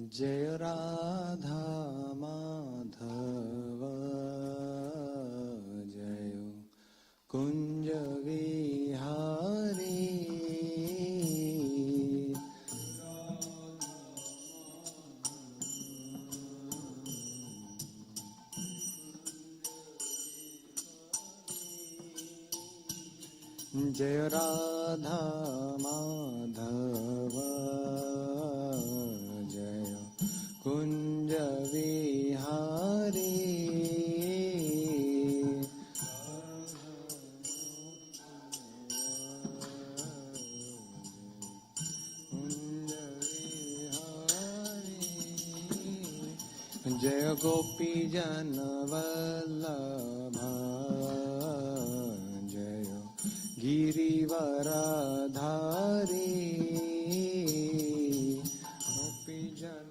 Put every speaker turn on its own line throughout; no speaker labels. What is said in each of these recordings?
जय राधा माधव जय कुंज विहारी जय राधा माधव जय कुंज विहारी जय गोपी जन वल्लभा जय गिरिवरधारी गोपी जन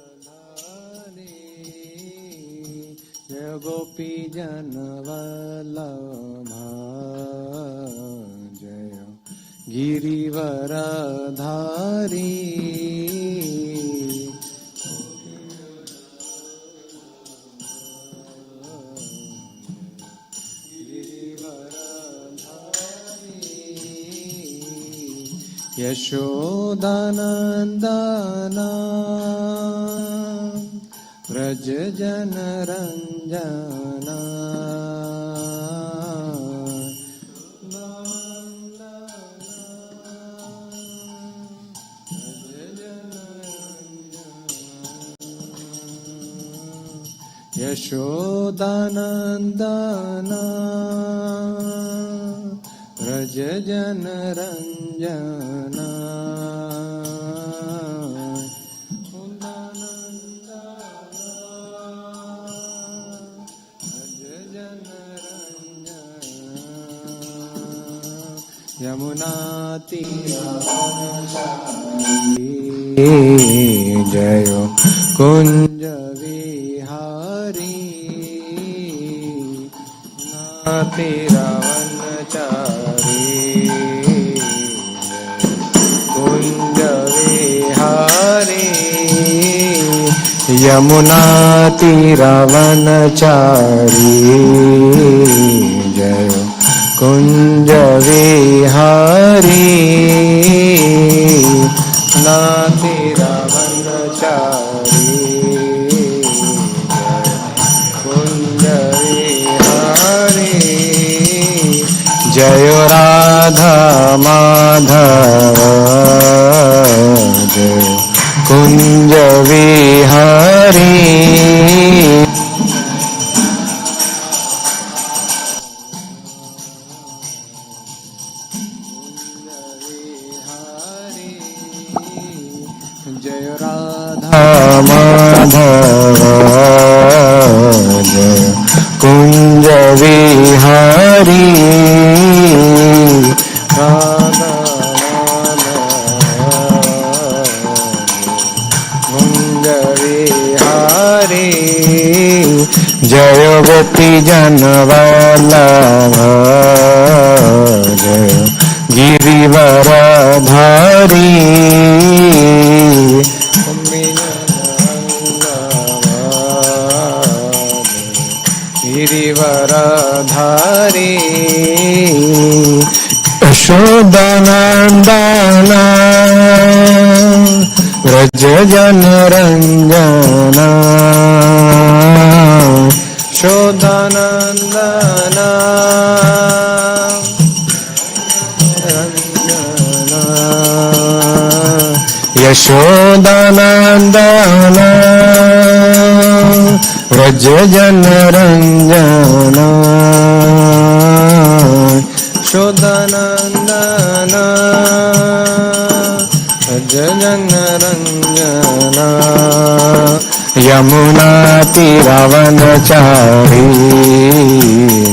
गिरिवरधारी जय गोपी जन वल्लभा जय गिरिवरधारी यशोदानंदना व्रज जन रंजना यशोदानंदना व्रज जन रंजना यमुना तीरे जय कुंज विहारी तेरा वनचारी कुंज विहारी यमुना तीरा वनचारी जय कुंज विहारी ना तेरा वनचारी कुंज विहारी जय राधा माधव जय कुंज विहारी जय राधा माधव जय कुंज विहारी राधा कुंज विहारी जय गोपी जन वल्लभ जय गिरिवरधारी गिरिवरधारी यशोदानंदना व्रज जन रंजना यशोदानंदना यशोदानंदना व्रज जन रंजना यशोदानंदना व्रज जन रंजना यमुना तीरावनचारी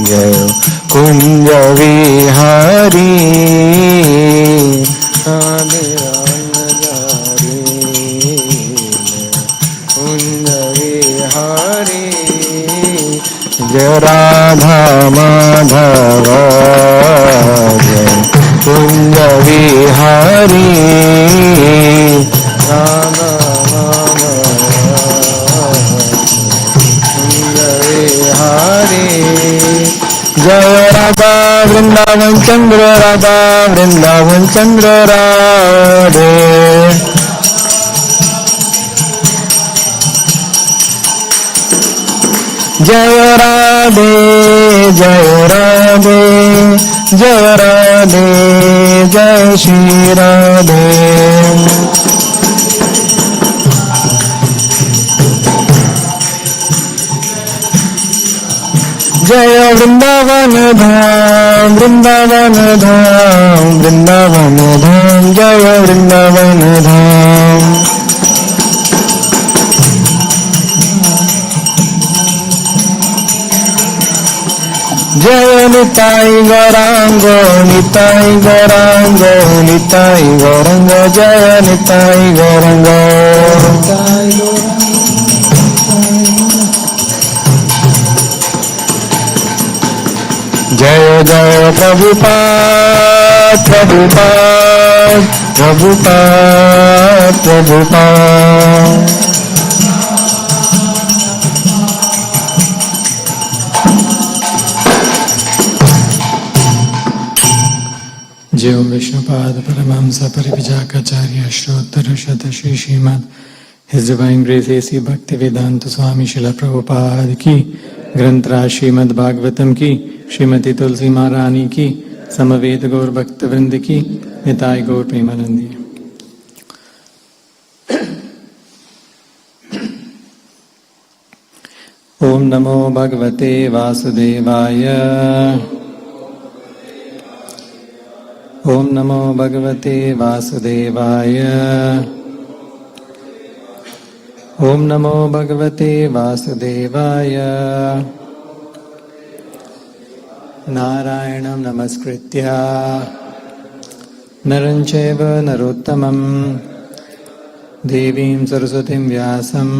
जय कुंज विहारी जय राधा माधव जय Hari Radha Radha Kunja Vihari Jaya Radha Vrindavan Chandrodaya Vrindavan Chandrodaya Jaya Radhe Jaya Radhe Jaya Radhe Jaya Shri Radhe Jaya Vrindavan Dham Vrindavan Dham Vrindavan Dham Jaya Vrindavan Dham Jaya Nitai Gauranga Nitai Gauranga Nitai Gauranga Jaya Nitai Gauranga Jaya Jaya Prabhupada Prabhupada Prabhupada Prabhupada Jai Om Vishnupada Paramahamsa Parivijakacharya Shrottara Shatashi Srimad His Divine Grace A.C. Bhaktivedanta Swami Srila Prabhupada Ki Granthra Srimad Bhagavatam Ki Srimati Tulsi Maharani Ki Samaveta Gaur Bhakta Vrinda Ki Nitai Gaur Premanandi Om Namo Bhagavate Vasudevaya Om Namo Bhagavate Vasudevaya Om Namo Bhagavate Vasudevaya Narayanam Namaskritya Narancheva Narottamam Devim Saraswatim Vyasam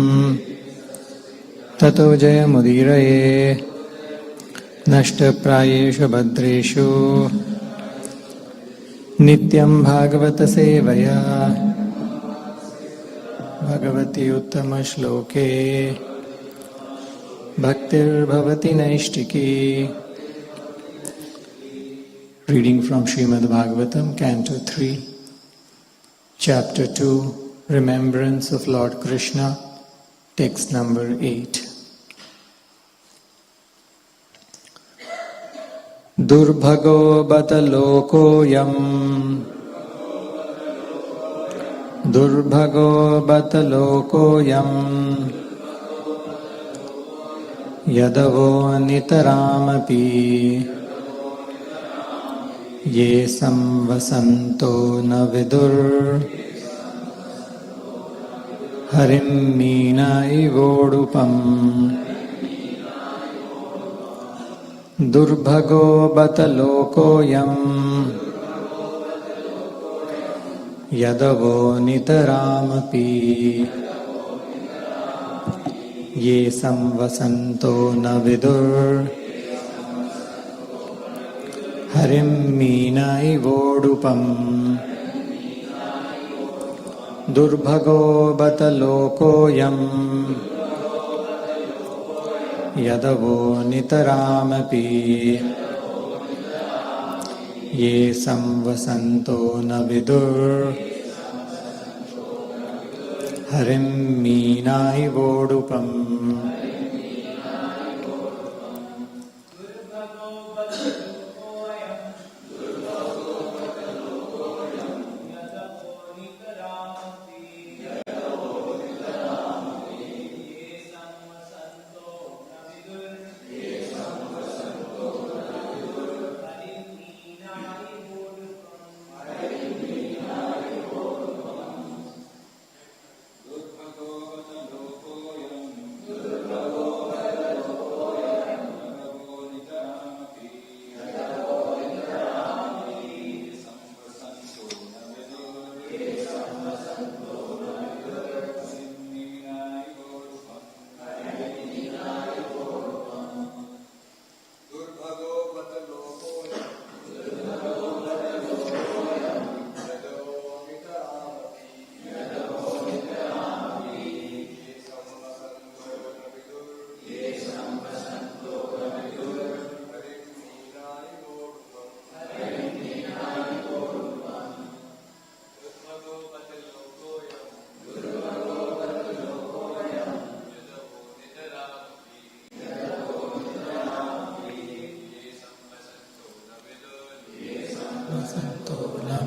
Tato Jayamudiraye Nashta Prayeshu Bhadreshu Nityam Bhagavata Sevaya Bhagavati Uttama Shloke Bhaktir Bhavati Naishtiki. Reading from Srimad Bhagavatam, Canto 3, Chapter 2, Remembrance of Lord Krishna, text number 8. Durbhago bata lokoyam Durbhago bata lokoyam Yadavo nitaramapi Ye samvasanto na vidur Harim mina ivodupam Durbhago bata lokoyam Yadavo nitaramapi Ye samvasanto na vidur Harim mina ivodupam Durbhago bata lokoyam Yadavo nitaramapi Ye samvasanto na vidur Harim mina ivodupam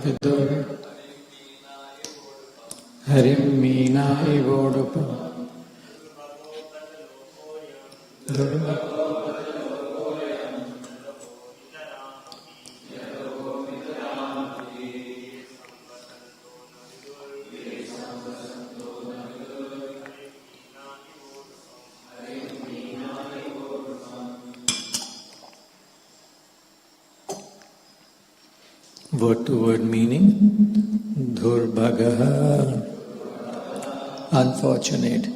vidur harim meenai vodupam word to word meaning. Durbhagaha, unfortunate.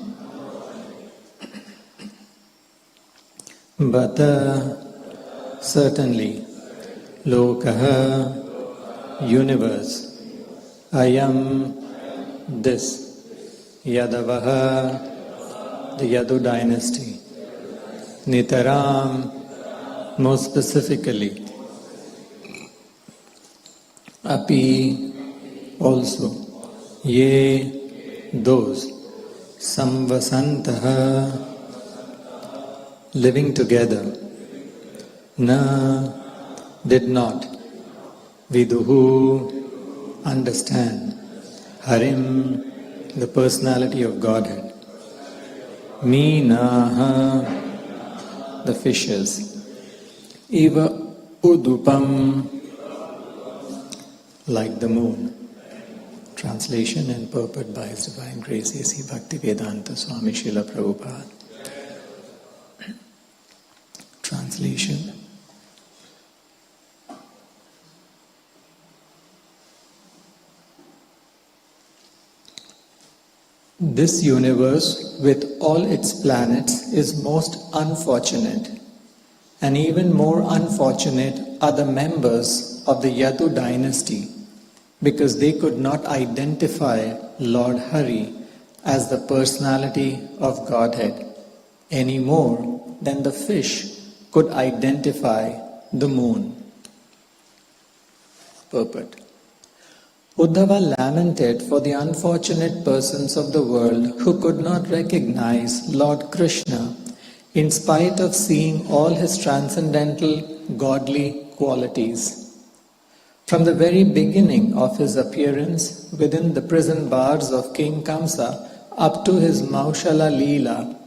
Bata, certainly. Lokaha, universe. Ayam, this. Yadavaha, the Yadu dynasty. Nitaram, more specifically. Api, also. Ye, those. Samvasantaha, living together. Na, did not. Viduhu, understand. Harim, the personality of Godhead. Meenaha, the fishes. Eva udupam, like the moon. Translation and purport by His Divine Grace A.C. Bhaktivedanta Swami Srila Prabhupada. Translation. This universe with all its planets is most unfortunate, and even more unfortunate are the members of the Yadu dynasty, because they could not identify Lord Hari as the personality of Godhead any more than the fish could identify the moon. Purport. Uddhava lamented for the unfortunate persons of the world who could not recognize Lord Krishna in spite of seeing all his transcendental godly qualities. From the very beginning of his appearance within the prison bars of King Kamsa up to his Maushala Leela,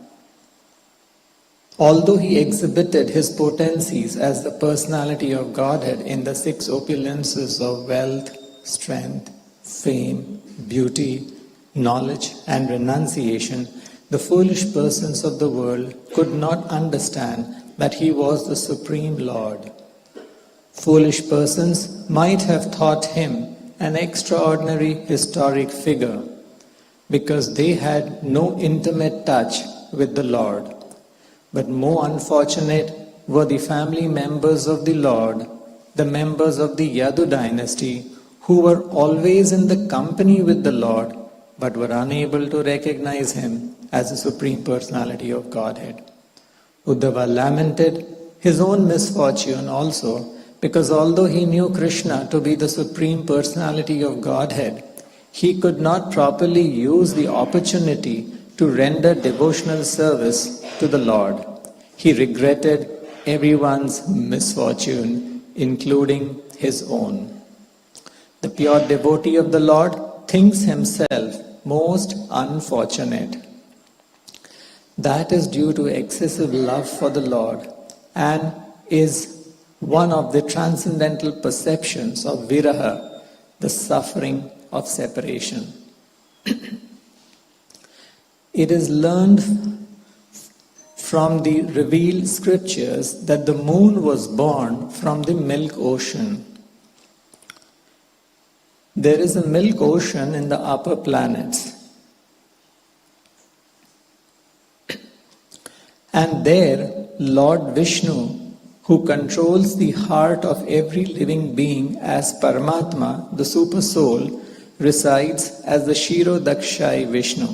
although he exhibited his potencies as the personality of Godhead in the six opulences of wealth, strength, fame, beauty, knowledge and renunciation, the foolish persons of the world could not understand that he was the Supreme Lord. Foolish persons might have thought him an extraordinary historic figure because they had no intimate touch with the Lord. But more unfortunate were the family members of the Lord, the members of the Yadu dynasty, who were always in the company with the Lord but were unable to recognize him as the Supreme Personality of Godhead. Uddhava lamented his own misfortune also, because although he knew Krishna to be the Supreme Personality of Godhead, he could not properly use the opportunity to render devotional service to the Lord. He regretted everyone's misfortune, including his own. The pure devotee of the Lord thinks himself most unfortunate. That is due to excessive love for the Lord and is one of the transcendental perceptions of viraha, the suffering of separation. It is learned from the revealed scriptures that the moon was born from the milk ocean. There is a milk ocean in the upper planets. And there, Lord Vishnu, who controls the heart of every living being as Paramatma, the Super Soul, resides as the Kshirodakshai Vishnu.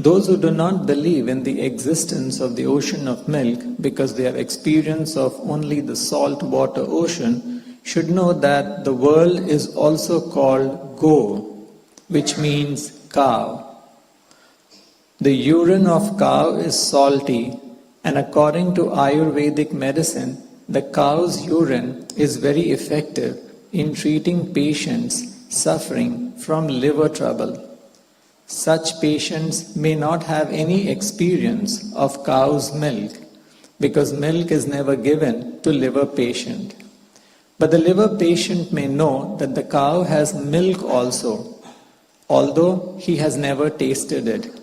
Those who do not believe in the existence of the ocean of milk because they have experience of only the salt water ocean should know that the world is also called Go, which means cow. The urine of cow is salty, and according to Ayurvedic medicine, the cow's urine is very effective in treating patients suffering from liver trouble. Such patients may not have any experience of cow's milk because milk is never given to liver patient. But the liver patient may know that the cow has milk also, although he has never tasted it.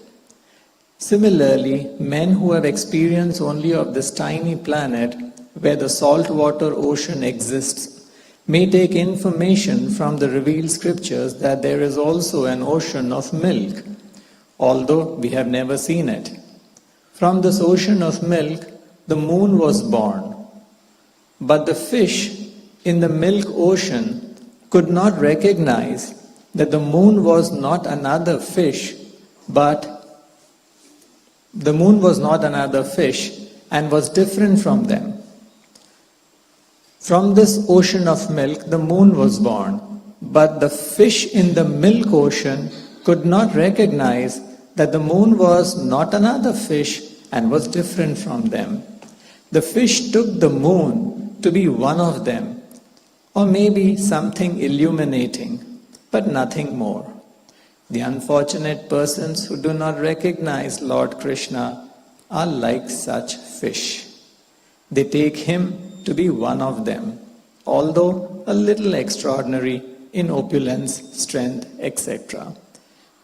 Similarly, men who have experience only of this tiny planet where the saltwater ocean exists may take information from the revealed scriptures that there is also an ocean of milk, although we have never seen it. From this ocean of milk, the moon was born. But the fish in the milk ocean could not recognize that the moon was not another fish, but the moon was not another fish and was different from them. From this ocean of milk, the moon was born, but the fish in the milk ocean could not recognize that the moon was not another fish and was different from them. The fish took the moon to be one of them, or maybe something illuminating, but nothing more. The unfortunate persons who do not recognize Lord Krishna are like such fish. They take him to be one of them, although a little extraordinary in opulence, strength, etc.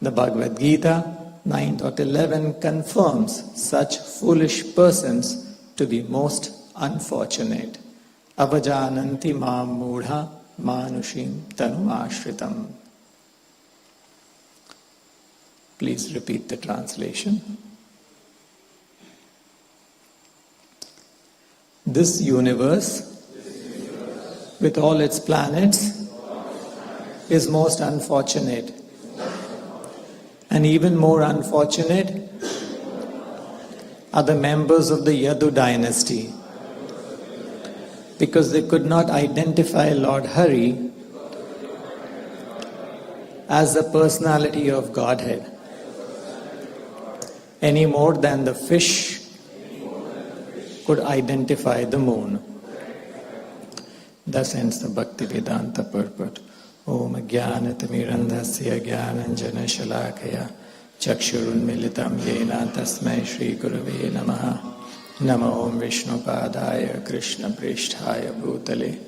The Bhagavad Gita 9.11 confirms such foolish persons to be most unfortunate. Avajananti mam mudha manushim tanumashritam. Please repeat the translation. This universe, with all its planets, is most unfortunate. And even more unfortunate are the members of the Yadu dynasty, because they could not identify Lord Hari as the personality of Godhead any more than the fish could identify the moon. Thus ends the Bhakti Vedanta purport. Om Jnanatimirandhasya Jnananjana Shalakaya Chakshurunmilitam Yena Tasmai Shri Gurave Namaha. Namo Om Vishnupadaya Krishna Prishthaya Bhutale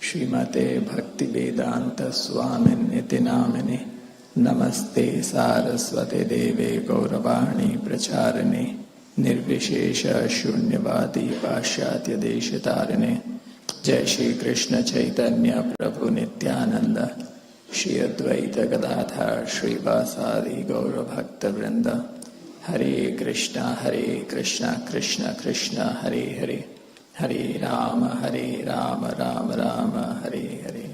Srimate Bhakti Vedanta Swamin Iti Namini Namaste Saraswate Deve Gauravani Pracharane Nirvishesha Shunyavadi Pashyatya Deshitarane Jai Shri Krishna Chaitanya Prabhu Nityananda Shri Advaita Gadadhar Shri Vasadi Gaura Bhakta Vrinda Hare Krishna Krishna Krishna Hare Hare Hare Rama Rama Rama Hare Hare.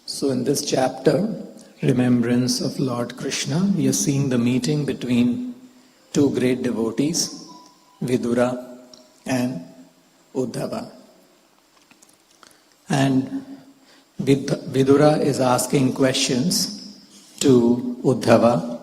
So in this chapter, Remembrance of Lord Krishna, we are seeing the meeting between two great devotees, Vidura and Uddhava. And Vidura is asking questions to Uddhava.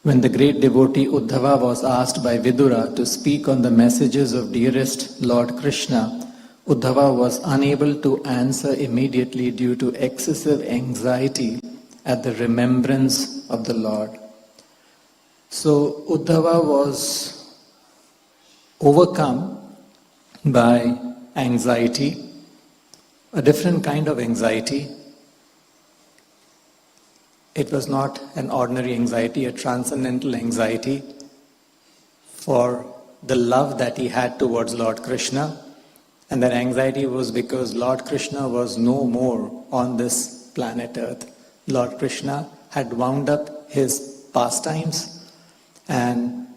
When the great devotee Uddhava was asked by Vidura to speak on the messages of dearest Lord Krishna, Uddhava was unable to answer immediately due to excessive anxiety at the remembrance of the Lord. So Uddhava was overcome by anxiety, a different kind of anxiety. It was not an ordinary anxiety, a transcendental anxiety for the love that he had towards Lord Krishna. And that anxiety was because Lord Krishna was no more on this planet Earth. Lord Krishna had wound up his pastimes, and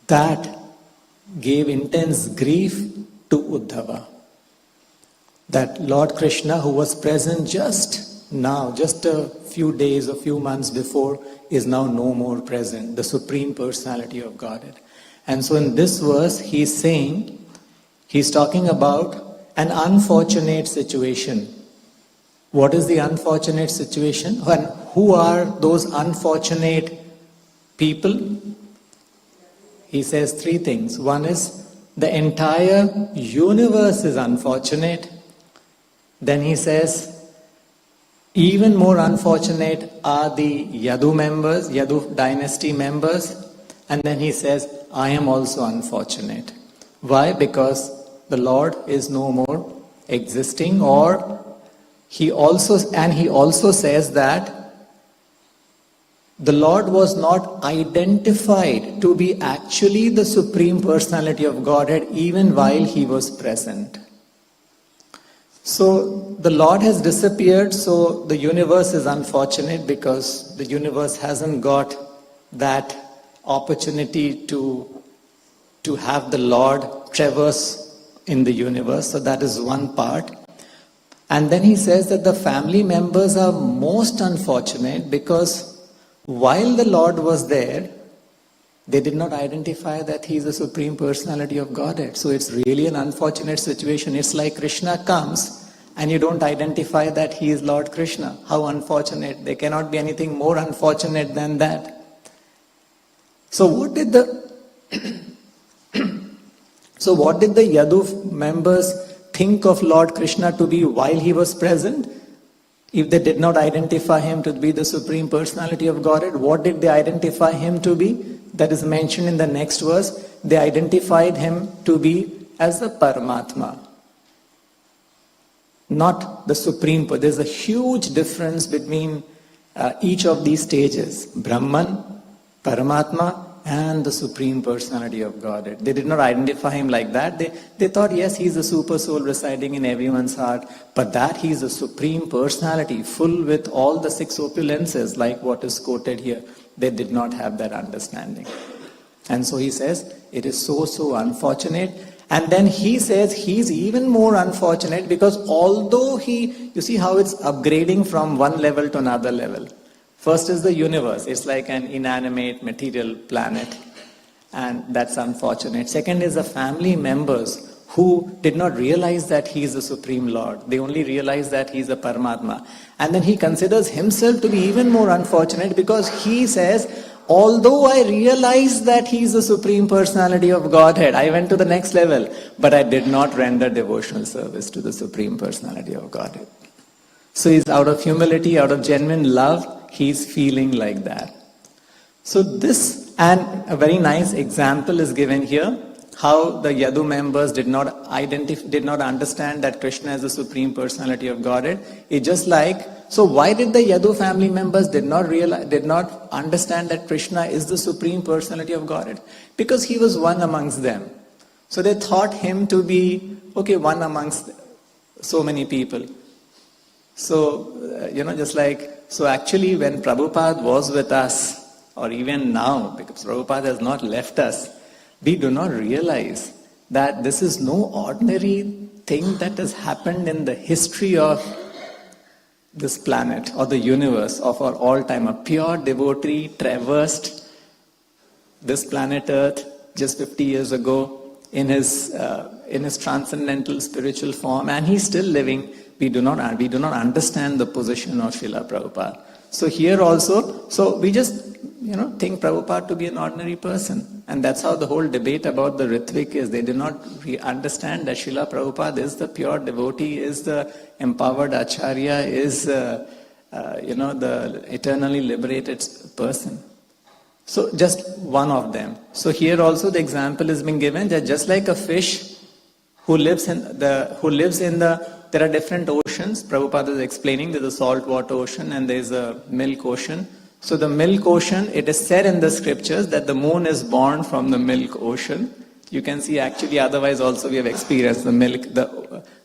that gave intense grief to Uddhava. That Lord Krishna, who was present just now, just a few days or few months before is now no more present, the Supreme Personality of Godhead. And so in this verse, he's talking about an unfortunate situation. What is the unfortunate situation? And who are those unfortunate people? He says three things. One is the entire universe is unfortunate. Then he says, even more unfortunate are the Yadu members, Yadu dynasty members. And then he says, I am also unfortunate. Why? Because the Lord is no more existing, or he also says that the Lord was not identified to be actually the Supreme Personality of Godhead even while he was present. So the Lord has disappeared, so the universe is unfortunate because the universe hasn't got that opportunity to have the Lord traverse in the universe. So that is one part. And then he says that the family members are most unfortunate because while the Lord was there, they did not identify that he is the Supreme Personality of Godhead. So it's really an unfortunate situation. It's like Krishna comes and you don't identify that he is Lord Krishna. How unfortunate. There cannot be anything more unfortunate than that. So what did the Yadu members think of Lord Krishna to be while he was present? If they did not identify him to be the Supreme Personality of Godhead, what did they identify him to be? That is mentioned in the next verse. They identified him to be as the Paramatma, not the Supreme. There's a huge difference between each of these stages: Brahman, Paramatma, and the Supreme Personality of Godhead. They did not identify him like that. They thought, yes, he's the super soul residing in everyone's heart, but that he's the Supreme Personality, full with all the six opulences, like what is quoted here. They did not have that understanding. And so he says, it is so unfortunate. And then he says he's even more unfortunate because although you see how it's upgrading from one level to another level. First is the universe. It's like an inanimate material planet, and that's unfortunate. Second is the family members who did not realize that he is the Supreme Lord. They only realize that he is a Paramatma. And then he considers himself to be even more unfortunate because he says, although I realized that he is the Supreme Personality of Godhead, I went to the next level, but I did not render devotional service to the Supreme Personality of Godhead. So he's out of humility, out of genuine love, he's feeling like that. So this, and a very nice example is given here, how the Yadu members did not understand that Krishna is the Supreme Personality of Godhead. It's just like, so why did the Yadu family members did not understand that Krishna is the Supreme Personality of Godhead? Because he was one amongst them. So they thought him to be, one amongst so many people. So, just like, so actually when Prabhupada was with us, or even now, because Prabhupada has not left us, we do not realize that this is no ordinary thing that has happened in the history of this planet or the universe of our all time. A pure devotee traversed this planet Earth just 50 years ago in his transcendental spiritual form, and he's still living. We do not understand the position of Srila Prabhupada. So here also, so we just think Prabhupada to be an ordinary person, and that's how the whole debate about the Ritvik is. They do not understand that Srila Prabhupada is the pure devotee, is the empowered Acharya, is the eternally liberated person. So just one of them. So here also the example is being given that just like a fish who lives in the there are different oceans. Prabhupada is explaining there's a saltwater ocean and there's a milk ocean. So the milk ocean, it is said in the scriptures that the moon is born from the milk ocean. You can see actually otherwise also we have experienced the milk,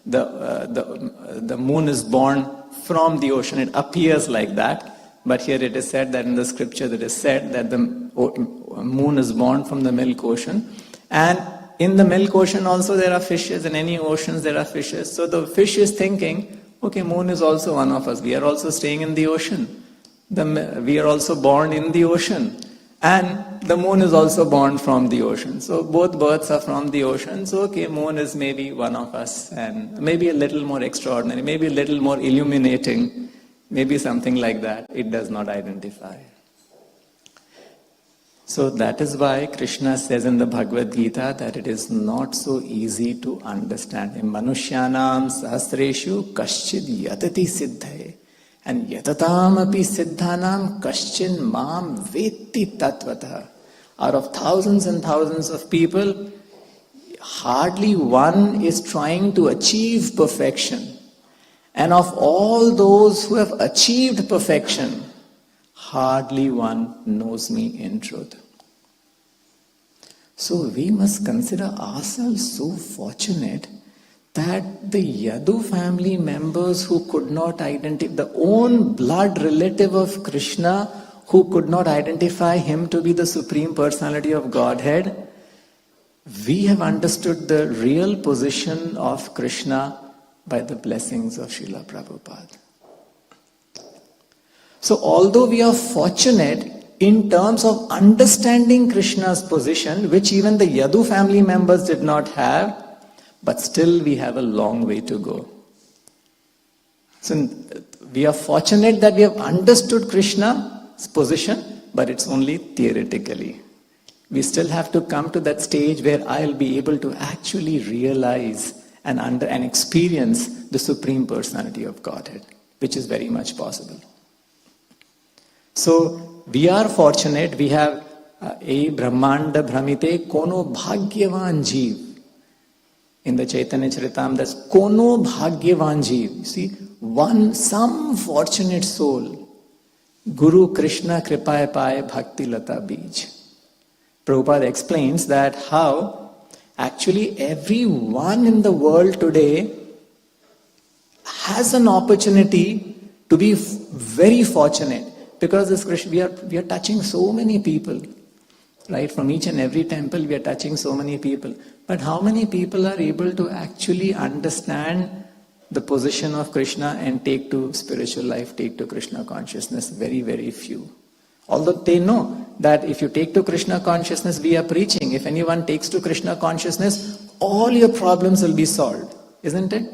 the moon is born from the ocean. It appears like that. But here it is said that in the scripture that is said that the moon is born from the milk ocean. And in the milk ocean also there are fishes. In any oceans there are fishes. So the fish is thinking, moon is also one of us. We are also staying in the ocean.
We are also born in the ocean. And the moon is also born from the ocean. So both births are from the ocean. So okay, moon is maybe one of us and maybe a little more extraordinary, maybe a little more illuminating, maybe something like that. It does not identify. So that is why Krishna says in the Bhagavad Gita that it is not so easy to understand. In Manushyanam Sahasreshu Kaschid Yatati Siddhaye. And yatatam api siddhanam kaschin mam vetti tatvata. Out of thousands and thousands of people, hardly one is trying to achieve perfection. And of all those who have achieved perfection, hardly one knows me in truth. So we must consider ourselves so fortunate that the Yadu family members who could not identify, the own blood relative of Krishna who could not identify him to be the Supreme Personality of Godhead, we have understood the real position of Krishna by the blessings of Srila Prabhupada. So although we are fortunate in terms of understanding Krishna's position, which even the Yadu family members did not have, but still we have a long way to go. So we are fortunate that we have understood Krishna's position, but it's only theoretically. We still have to come to that stage where I'll be able to actually realize and experience the Supreme Personality of Godhead, which is very much possible. So we are fortunate, we have a Brahmanda Brahmite Kono Bhagyavan Jeev. In the Chaitanya Charitamrita, that's Kono Bhagyavan Jeev. You see, some fortunate soul, Guru Krishna Kripaye Paye Bhakti Lata Bij. Prabhupada explains that how actually everyone in the world today has an opportunity to be very fortunate. Because this Krishna, we are touching so many people. Right? From each and every temple we are touching so many people. But how many people are able to actually understand the position of Krishna and take to spiritual life, take to Krishna consciousness? Very, very few. Although they know that if you take to Krishna consciousness, we are preaching. If anyone takes to Krishna consciousness, all your problems will be solved. Isn't it?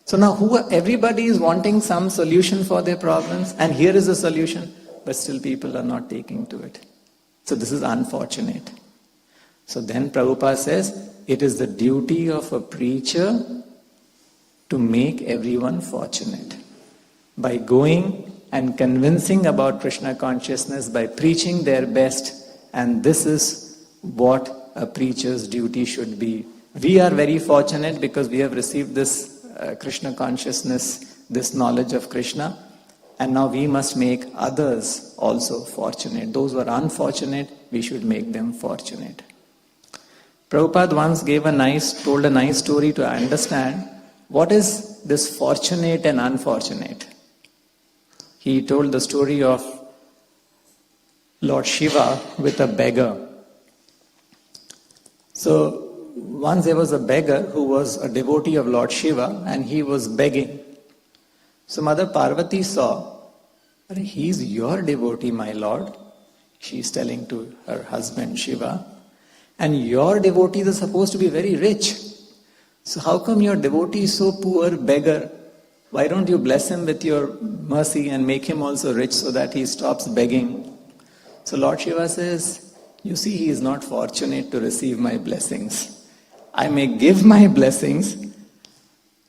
So now everybody is wanting some solution for their problems, and here is the solution, but still people are not taking to it. So this is unfortunate. So then Prabhupada says, it is the duty of a preacher to make everyone fortunate. By going and convincing about Krishna consciousness, by preaching their best, and this is what a preacher's duty should be. We are very fortunate because we have received this Krishna consciousness, this knowledge of Krishna, and now we must make others also fortunate. Those who are unfortunate, we should make them fortunate. Prabhupada once told a nice story to understand what is this fortunate and unfortunate. He told the story of Lord Shiva with a beggar. So once there was a beggar who was a devotee of Lord Shiva and he was begging. So Mother Parvati saw, he's your devotee, my Lord. She's telling to her husband Shiva. And your devotees are supposed to be very rich. So how come your devotee is so poor, beggar? Why don't you bless him with your mercy and make him also rich so that he stops begging? So Lord Shiva says, you see, he is not fortunate to receive my blessings. I may give my blessings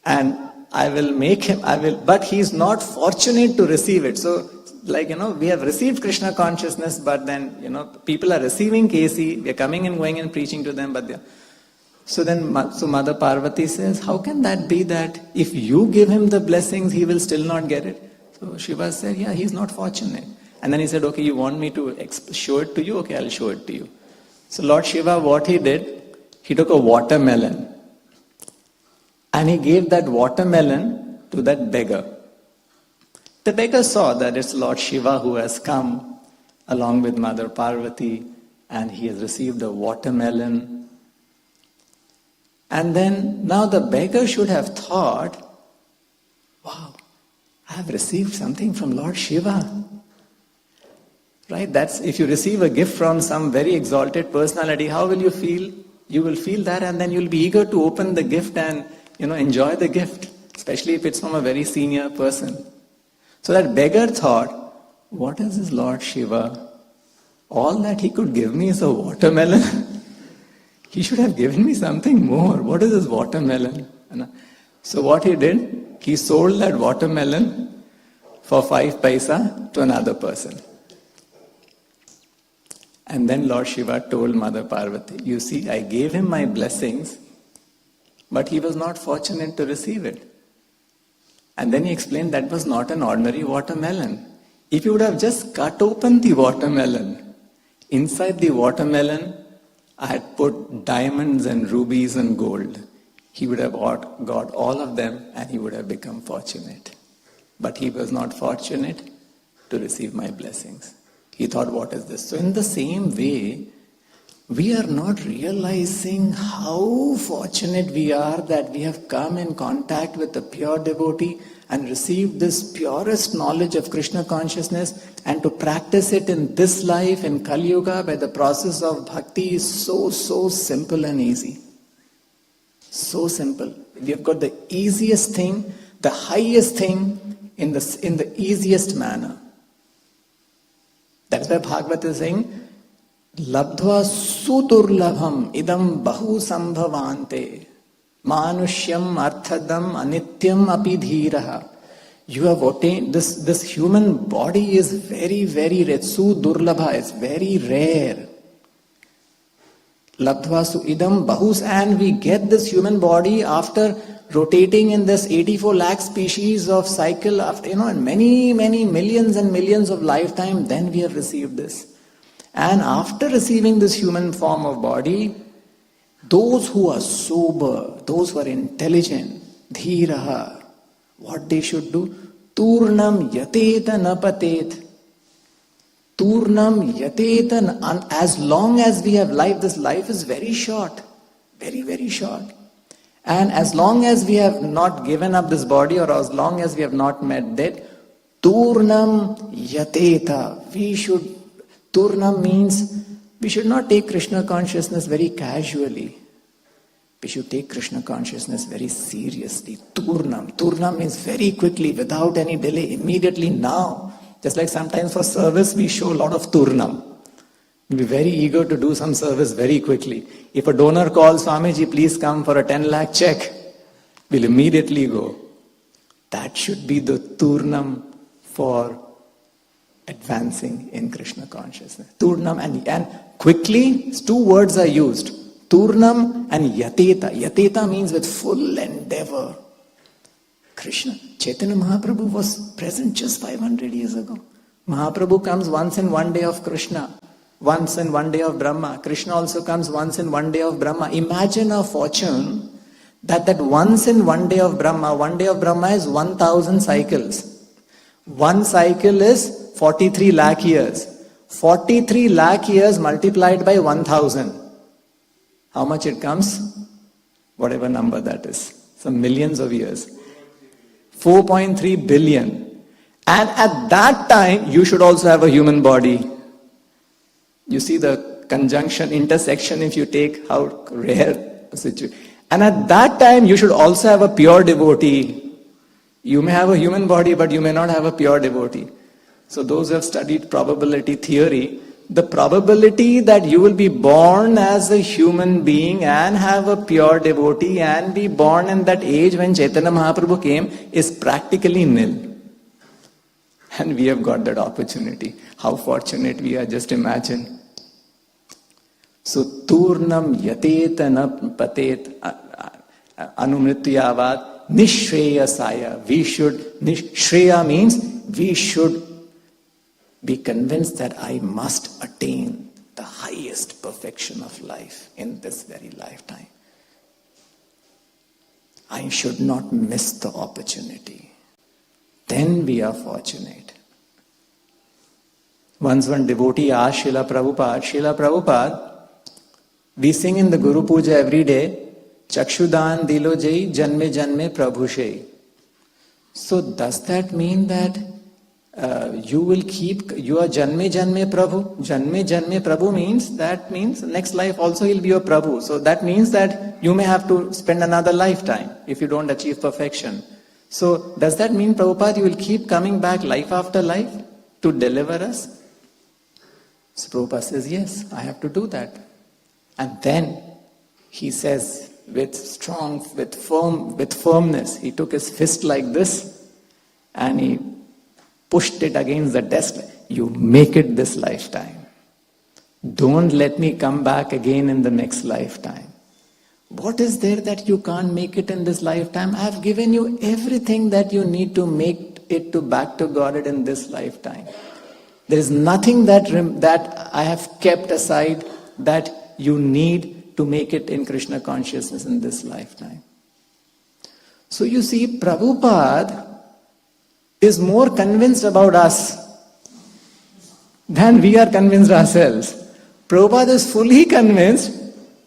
and I will make him, but he is not fortunate to receive it. So, we have received Krishna consciousness, but then, people are receiving KC, we are coming and going and preaching to them, but so Mother Parvati says, how can that be that if you give him the blessings, he will still not get it? So Shiva said, yeah, he's not fortunate. And then he said, okay, you want me to show it to you? Okay, I'll show it to you. So Lord Shiva, what he did, he took a watermelon and he gave that watermelon to that beggar. The beggar saw that it's Lord Shiva who has come along with Mother Parvati and he has received a watermelon. And then now the beggar should have thought, wow, I have received something from Lord Shiva. Right? That's if you receive a gift from some very exalted personality, how will you feel? You will feel that, and then you'll be eager to open the gift and enjoy the gift, especially if it's from a very senior person. So that beggar thought, what is this Lord Shiva? All that he could give me is a watermelon. He should have given me something more. What is this watermelon? So what he did, he sold that watermelon for 5 paisa to another person. And then Lord Shiva told Mother Parvati, you see, I gave him my blessings, but he was not fortunate to receive it. And then he explained that was not an ordinary watermelon. If you would have just cut open the watermelon, inside the watermelon, I had put diamonds and rubies and gold. He would have got all of them and he would have become fortunate. But he was not fortunate to receive my blessings. He thought, what is this? So in the same way, we are not realizing how fortunate we are that we have come in contact with the pure devotee and received this purest knowledge of Krishna consciousness, and to practice it in this life, in Kali Yuga, where the process of bhakti is so simple and easy. So simple. We have got the easiest thing, the highest thing in the easiest manner. That's why Bhagavad is saying, Labdhva sudurlabham idam bahu sambhavante manushyam arthadam anityam api dhiraha. You have attained, this human body is very, very rare. Sudurlabha is very rare. Labdhva su idam bahus, and we get this human body after rotating in this 84 lakh species of cycle, after, and many, many millions and millions of lifetime, then we have received this. And after receiving this human form of body, those who are sober, those who are intelligent, dhiraha, what they should do? Turnam yateta napatet. Turnam yateta. As long as we have life, this life is very short. Very, very short. And as long as we have not given up this body, or as long as we have not met death, Turnam yateta. Turnam means we should not take Krishna consciousness very casually. We should take Krishna consciousness very seriously. Turnam. Turnam means very quickly, without any delay, immediately now. Just like sometimes for service, we show a lot of Turnam. We'll be very eager to do some service very quickly. If a donor calls, Swamiji, please come for a 10 lakh check, we'll immediately go. That should be the Turnam for advancing in Krishna consciousness. Turnam and quickly, 2 words are used. Turnam and yateta. Yateta means with full endeavor. Krishna, Chaitanya Mahaprabhu was present just 500 years ago. Mahaprabhu comes once in one day of Krishna, once in one day of Brahma. Krishna also comes once in one day of Brahma. Imagine a fortune that once in one day of Brahma is 1000 cycles. One cycle is 43 lakh years. 43 lakh years multiplied by 1000. How much it comes? Whatever number that is. Some millions of years. 4.3 billion. And at that time, you should also have a human body. You see the conjunction, intersection, if you take how rare a situation. And at that time, you should also have a pure devotee. You may have a human body, but you may not have a pure devotee. So those who have studied probability theory, the probability that you will be born as a human being and have a pure devotee and be born in that age when Chaitanya Mahaprabhu came is practically nil. And we have got that opportunity. How fortunate we are, just imagine. So, Turnam yateta na patet anumrityavad nishreyasaya. Shreya means we should be convinced that I must attain the highest perfection of life in this very lifetime. I should not miss the opportunity. Then we are fortunate. Once one devotee asked Srila Prabhupada, we sing in the Guru Puja every day, Chakshudan dilo jai janme janme prabhu shei. So does that mean that you are Janme Janme Prabhu. Janme Janme Prabhu means next life also he'll be your Prabhu. So that means that you may have to spend another lifetime if you don't achieve perfection. So does that mean, Prabhupada, you will keep coming back life after life to deliver us? So Prabhupada says, yes, I have to do that. And then he says with firmness, he took his fist like this and he pushed it against the desk. You make it this lifetime. Don't let me come back again in the next lifetime. What is there that you can't make it in this lifetime? I have given you everything that you need to make it to back to Godhead in this lifetime. There is nothing that I have kept aside that you need to make it in Krishna consciousness in this lifetime. So you see, Prabhupada is more convinced about us than we are convinced ourselves. Prabhupada is fully convinced,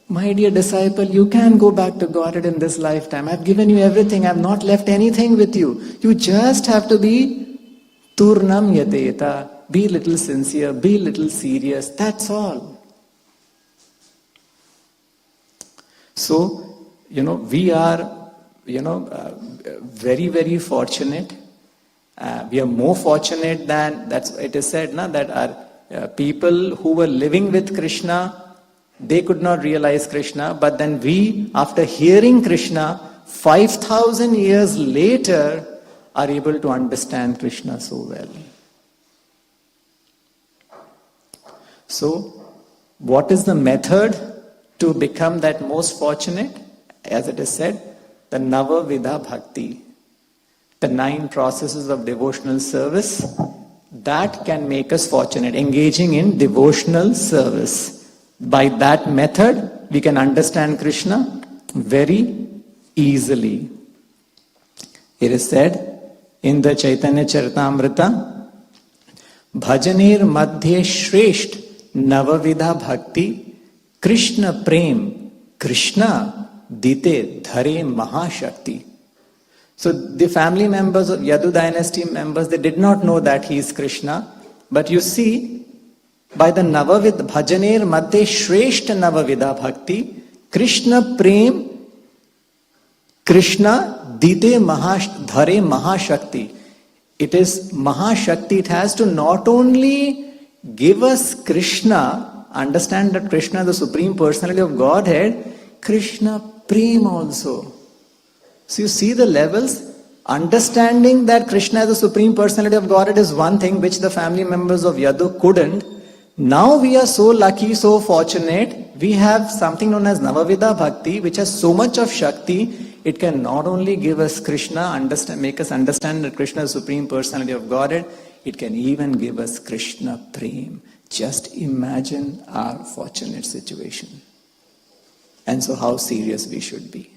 my dear disciple, you can go back to Godhead in this lifetime. I have given you everything. I have not left anything with you. You just have to be turnam yateta. Be little sincere. Be little serious. That's all. So, we are, very, very fortunate. We are more fortunate than, it is said, that our people who were living with Krishna, they could not realize Krishna, but then we, after hearing Krishna, 5,000 years later, are able to understand Krishna so well. So, what is the method to become that most fortunate? As it is said, the Nava Vidha Bhakti, the 9 processes of devotional service, that can make us fortunate, engaging in devotional service. By that method, we can understand Krishna very easily. It is said in the Chaitanya Charitamrita, Bhajanir Madhye Shresht Navavidha Bhakti Krishna Prem Krishna Dite Dhare Mahashakti. So the family members of Yadu dynasty members, they did not know that he is Krishna. But you see, by the Navavid Bhajanir Madhye Shresht Navavidha Bhakti, Krishna Prem, Krishna Dite Dhare Mahashakti. It is Mahashakti, it has to not only give us Krishna, understand that Krishna is the Supreme Personality of Godhead, Krishna Prem also. So you see the levels. Understanding that Krishna is the Supreme Personality of Godhead is one thing which the family members of Yadu couldn't. Now we are so lucky, so fortunate, we have something known as Navavidha Bhakti, which has so much of Shakti. It can not only give us Krishna, make us understand that Krishna is the Supreme Personality of Godhead, it can even give us Krishna Prem. Just imagine our fortunate situation. And so how serious we should be.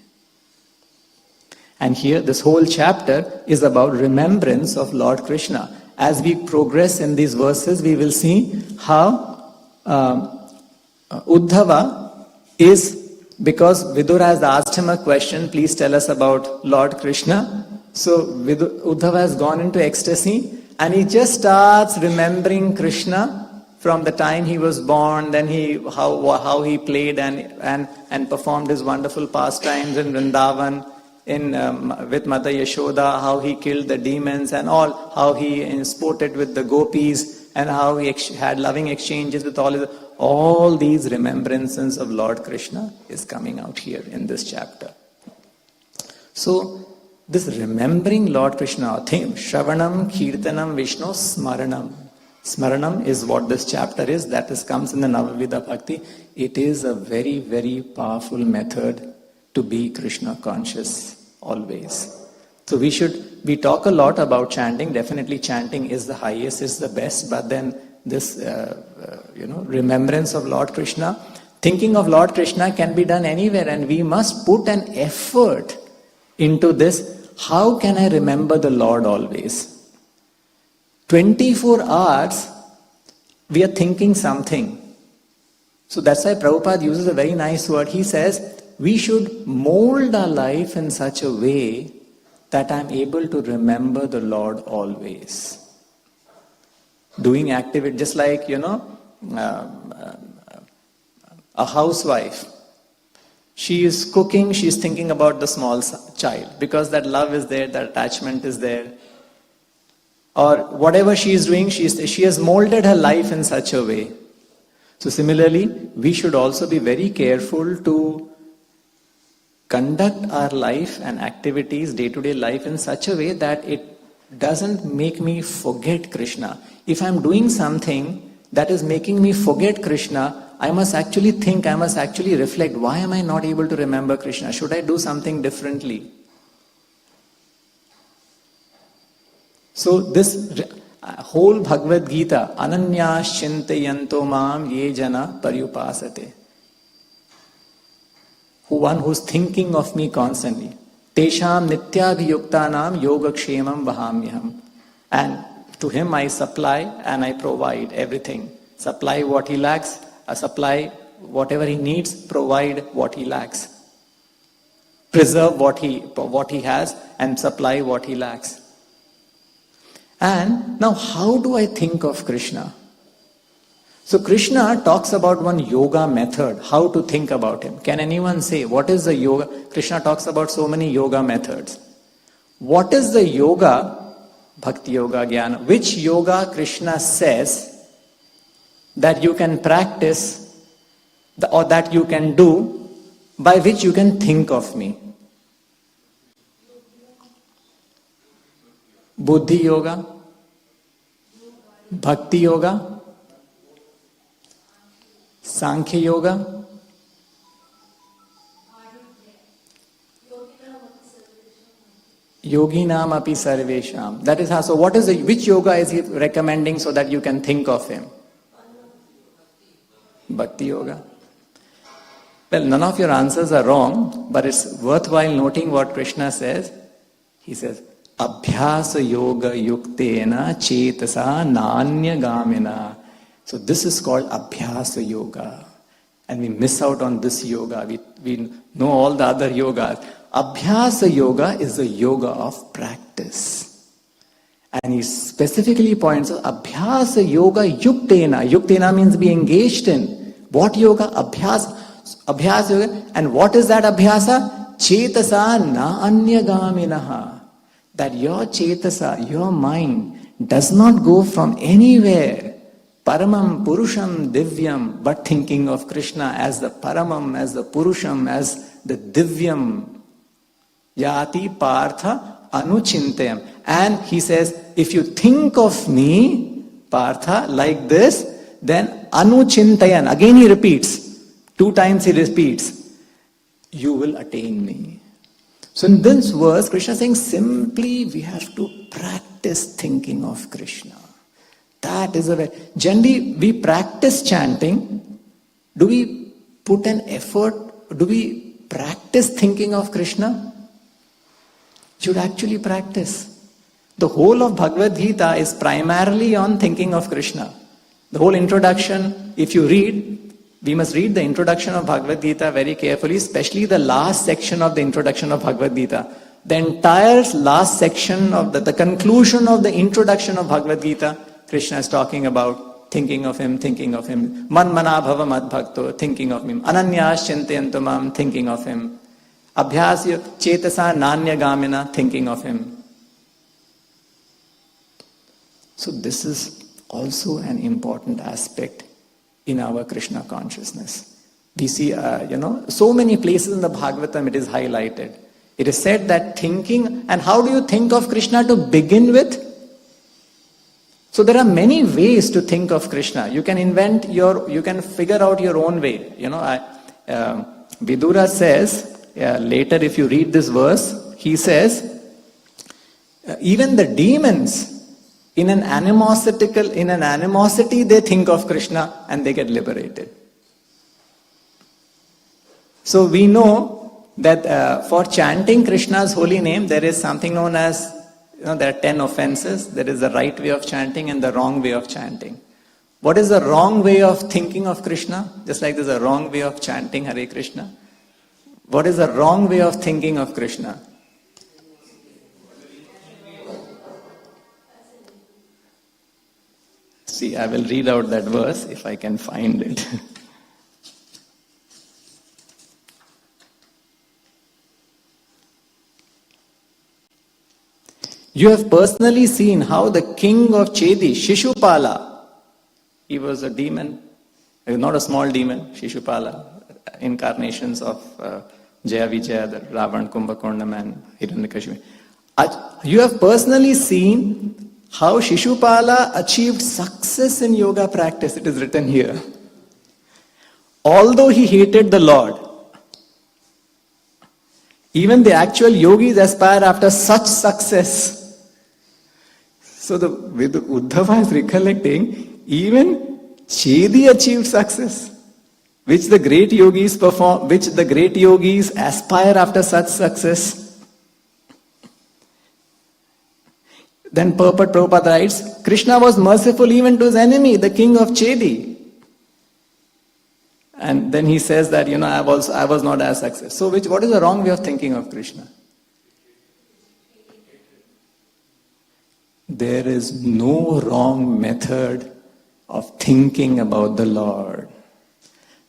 And here this whole chapter is about remembrance of Lord Krishna. As we progress in these verses, we will see how Uddhava is, because Vidura has asked him a question, please tell us about Lord Krishna. So Uddhava has gone into ecstasy and he just starts remembering Krishna from the time he was born, then how he played and performed his wonderful pastimes in Vrindavan, with Mata Yashoda, how he killed the demons and all, how he sported with the gopis and how he had loving exchanges with all these remembrances of Lord Krishna is coming out here in this chapter. So this remembering Lord Krishna, Shravanam, Kirtanam, Vishnu, Smaranam. Smaranam is what this chapter is, comes in the Navavidha Bhakti. It is a very, very powerful method to be Krishna conscious always. So we talk a lot about chanting. Definitely chanting is the highest, is the best, but then this remembrance of Lord Krishna, thinking of Lord Krishna can be done anywhere, and we must put an effort into this. How can I remember the Lord always? 24 hours we are thinking something. So that's why Prabhupada uses a very nice word. He says we should mold our life in such a way that I'm able to remember the Lord always. doing activity, just like, a housewife. She is cooking, she is thinking about the small child, because that love is there, that attachment is there. Or whatever she is doing, she has molded her life in such a way. So similarly, we should also be very careful to conduct our life and activities, day-to-day life, in such a way that it doesn't make me forget Krishna. If I'm doing something that is making me forget Krishna, I must actually think, I must actually reflect, why am I not able to remember Krishna? Should I do something differently? So this whole Bhagavad Gita, Ananyas Chintayanto Mam Ye Jana Paryupasate. One who's thinking of me constantly. Tesham Nityabhiyuktanam Yogakshemam Vahamyaham. And to him I supply and I provide everything. Supply what he lacks, supply whatever he needs, provide what he lacks. Preserve what he has and supply what he lacks. And now how do I think of Krishna? So Krishna talks about one yoga method, how to think about him. Can anyone say, what is the yoga? Krishna talks about so many yoga methods. What is the yoga, bhakti yoga, jnana? Which yoga Krishna says that you can practice or that you can do by which you can think of me? Buddhi yoga, bhakti yoga, Sankhya yoga, Yoginam api sarvesham. That is how. So what is which yoga is he recommending so that you can think of him? Bhakti yoga. Well, none of your answers are wrong, but it's worthwhile noting what Krishna says. He says, Abhyasa yoga yuktena chetasa nanya gamina. So this is called Abhyasa yoga. And we miss out on this yoga. We know all the other yogas. Abhyasa yoga is the yoga of practice. And he specifically points out Abhyasa yoga yuktena. Yuktena means be engaged in. What yoga? Abhyasa yoga. And what is that Abhyasa? Chetasa na anya gaminaha. That your chetasa, your mind, does not go from anywhere. Paramam Purusham Divyam, but thinking of Krishna as the Paramam, as the Purusham, as the Divyam. Yati Partha Anuchintayam. And he says, if you think of me, Partha, like this, then Anuchintayan. Again he repeats. 2 times he repeats. You will attain me. So in this verse, Krishna is saying simply we have to practice thinking of Krishna. That is a way. Generally, we practice chanting. Do we put an effort? Do we practice thinking of Krishna? You should actually practice. The whole of Bhagavad Gita is primarily on thinking of Krishna. The whole introduction, if you read, we must read the introduction of Bhagavad Gita very carefully, especially the last section of the introduction of Bhagavad Gita. The entire last section of the conclusion of the introduction of Bhagavad Gita, Krishna is talking about thinking of him, thinking of him. Man mana bhava mad bhakto, thinking of him. Ananyas chintayanto mam, thinking of him. Abhyasya chetasa nanya gamina, thinking of him. So this is also an important aspect in our Krishna consciousness. We see, so many places in the Bhagavatam it is highlighted. It is said that thinking, and how do you think of Krishna to begin with? So there are many ways to think of Krishna. You can you can figure out your own way. Vidura says, later if you read this verse, he says, even the demons, in an animosity they think of Krishna and they get liberated. So we know that for chanting Krishna's holy name, there is something known as, there are 10 offenses. There is the right way of chanting and the wrong way of chanting. What is the wrong way of thinking of Krishna? Just like there's a wrong way of chanting Hare Krishna. What is the wrong way of thinking of Krishna? See, I will read out that verse if I can find it. You have personally seen how the king of Chedi, Shishupala, he was a demon, not a small demon, Shishupala, incarnations of Jaya Vijaya, the Ravan, Kumbhakarna and Hiranyakashipu. You have personally seen how Shishupala achieved success in yoga practice. It is written here. Although he hated the Lord, even the actual yogis aspire after such success. So with Uddhava is recollecting, even Chedi achieved success, which the great yogis perform, which the great yogis aspire after such success. Then Prabhupada writes, Krishna was merciful even to his enemy, the king of Chedi. And then he says that, I was not as successful. So what is the wrong way of thinking of Krishna? There is no wrong method of thinking about the Lord.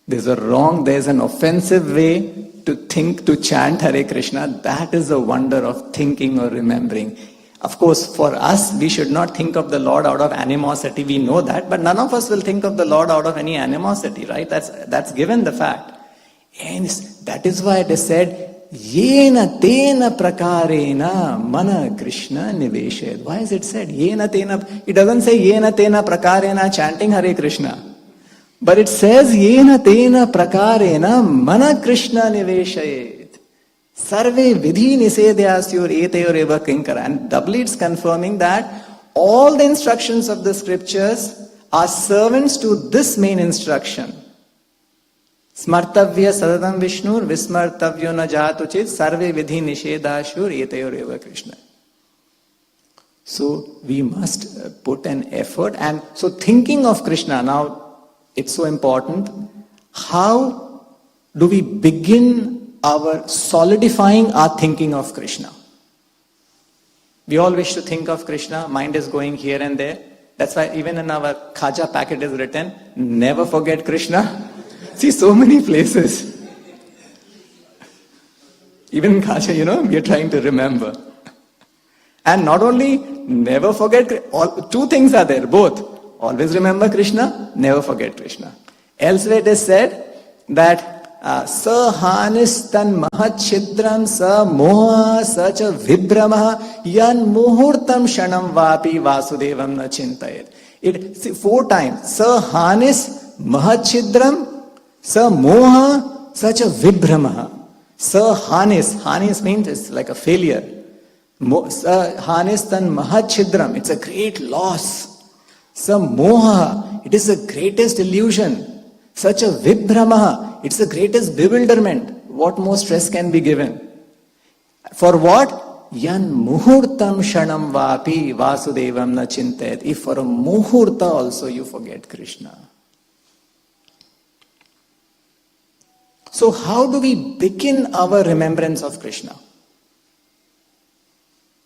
There's an offensive way to chant Hare Krishna. That is the wonder of thinking or remembering. Of course, for us, we should not think of the Lord out of animosity. We know that, but none of us will think of the Lord out of any animosity, right? That's given the fact. And that is why it is said, Yena tena prakarena mana Krishna niveshed. Why is it said? Yena tena. It doesn't say Yena tena prakarena chanting Hare Krishna. But it says Yena tena prakarena mana Krishna niveshed. Sarve vidhi nisedyasyur eteyor eva kinkara. And doubly it's confirming that all the instructions of the scriptures are servants to this main instruction. Smartavya sadadam Vishnur vismartavyo na jatuchit sarve vidhi nishedashur eteyor eva Krishna. So we must put an effort. And so thinking of Krishna, now it's so important. How do we begin our solidifying our thinking of Krishna? We all wish to think of Krishna. Mind is going here and there. That's why even in our Khaja packet is written, never forget Krishna. See, so many places. Even in Khaja, we are trying to remember. And not only never forget, two things are there, both. Always remember Krishna, never forget Krishna. Elsewhere it is said that sa hanis tan mahachidram sa moha sa cha vibhramaha yan muhurtam shanam vapi vasudevam na chintayet. 4 times. Sa hanis mahachidram sa moha sa cha vibhramaha. Sa hanis means it's like a failure. Sa hanis tan mahachidram, it's a great loss. Sa moha, it is the greatest illusion. Such a vibhramaha, it's the greatest bewilderment. What more stress can be given? For what? Yan muhurtam shanam vapi vasudevam na chintayat. If for a muhurta also you forget Krishna. So how do we begin our remembrance of Krishna?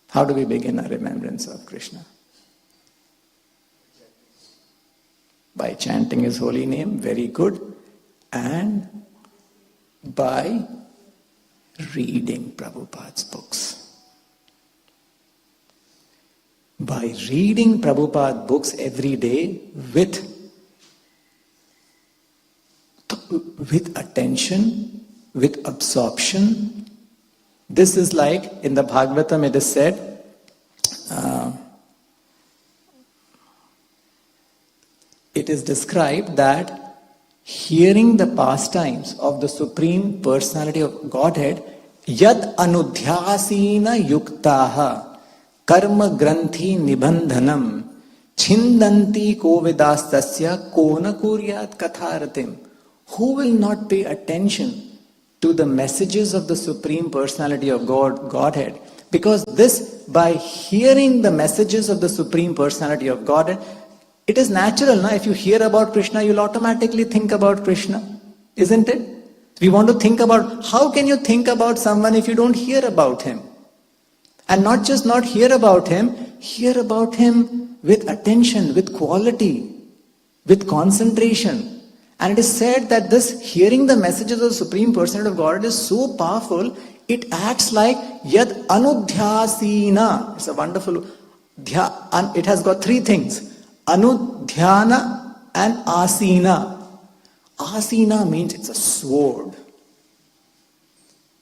How do we begin our remembrance of Krishna? By chanting his holy name, very good, and by reading Prabhupada's books. By reading Prabhupada's books every day with attention, with absorption. This is like in the Bhagavatam it is said, it is described that hearing the pastimes of the Supreme Personality of Godhead, yad anudhyasina yuktaha karma granthi nibandhanam chindanti kovidastasya kona kuryat katharatim. Who will not pay attention to the messages of the Supreme Personality of Godhead? Because this, by hearing the messages of the Supreme Personality of Godhead, it is natural, now. If you hear about Krishna, you'll automatically think about Krishna. Isn't it? We want to think about, how can you think about someone if you don't hear about him? And not just not hear about him with attention, with quality. with concentration. And it is said that this hearing the messages of the Supreme Personality of Godhead is so powerful, it acts like yad anudhyasina. It's a wonderful, it has got three things. Anudhyana and asina. Asina means it's a sword.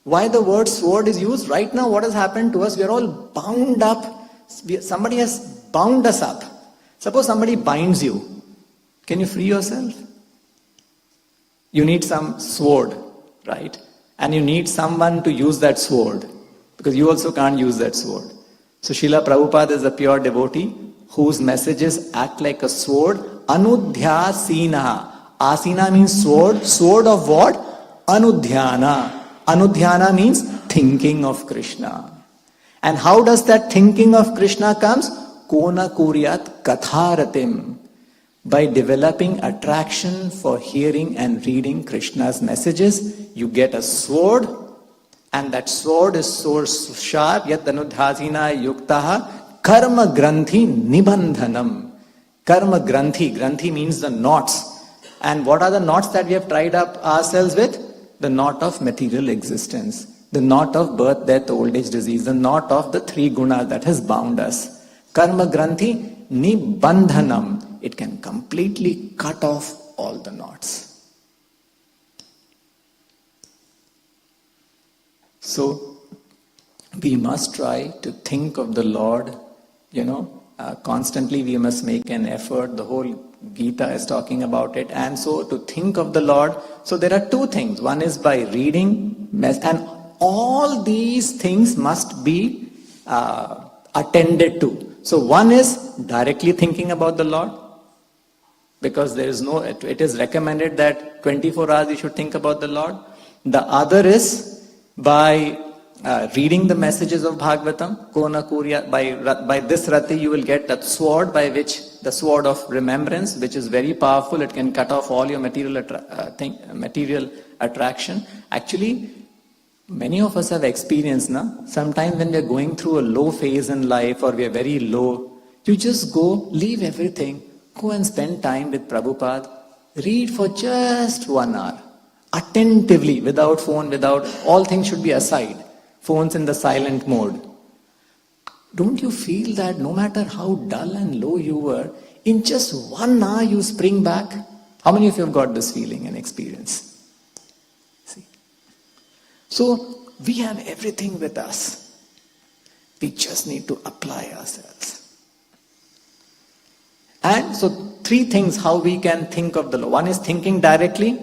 Why the word sword is used? Right now what has happened to us, we are all bound up. Somebody has bound us up. Suppose somebody binds you. Can you free yourself? You need some sword, right? And you need someone to use that sword, because you also can't use that sword. So Srila Prabhupada is a pure devotee whose messages act like a sword. Anudhyasina. Asina means sword. Sword of what? Anudhyana. Anudhyana means thinking of Krishna. And how does that thinking of Krishna comes? Kona kuryat katharatim. By developing attraction for hearing and reading Krishna's messages, you get a sword, and that sword is so sharp, yat anudhyasina yuktaha karma granthi nibandhanam. Karma granthi. Granthi means the knots. And what are the knots that we have tied up ourselves with? The knot of material existence. The knot of birth, death, old age, disease. The knot of the three gunas that has bound us. Karma granthi nibandhanam. It can completely cut off all the knots. So, we must try to think of the Lord, constantly we must make an effort. The whole Gita is talking about it. And so, to think of the Lord, so there are two things. One is by reading, and all these things must be attended to. So, one is directly thinking about the Lord. Because there is it is recommended that 24 hours you should think about the Lord. The other is by reading the messages of Bhagavatam. Kona Kurya, by this rati you will get that sword, by which the sword of remembrance, which is very powerful. It can cut off all your material attraction. Actually, many of us have experienced, sometimes when we are going through a low phase in life, or we are very low, you just go, leave everything. Go and spend time with Prabhupada. Read for just 1 hour. Attentively, without phone, all things should be aside. Phones in the silent mode. Don't you feel that no matter how dull and low you were, in just 1 hour you spring back? How many of you have got this feeling and experience? See? So, we have everything with us. We just need to apply ourselves. And so, three things how we can think of the Lord. One is thinking directly.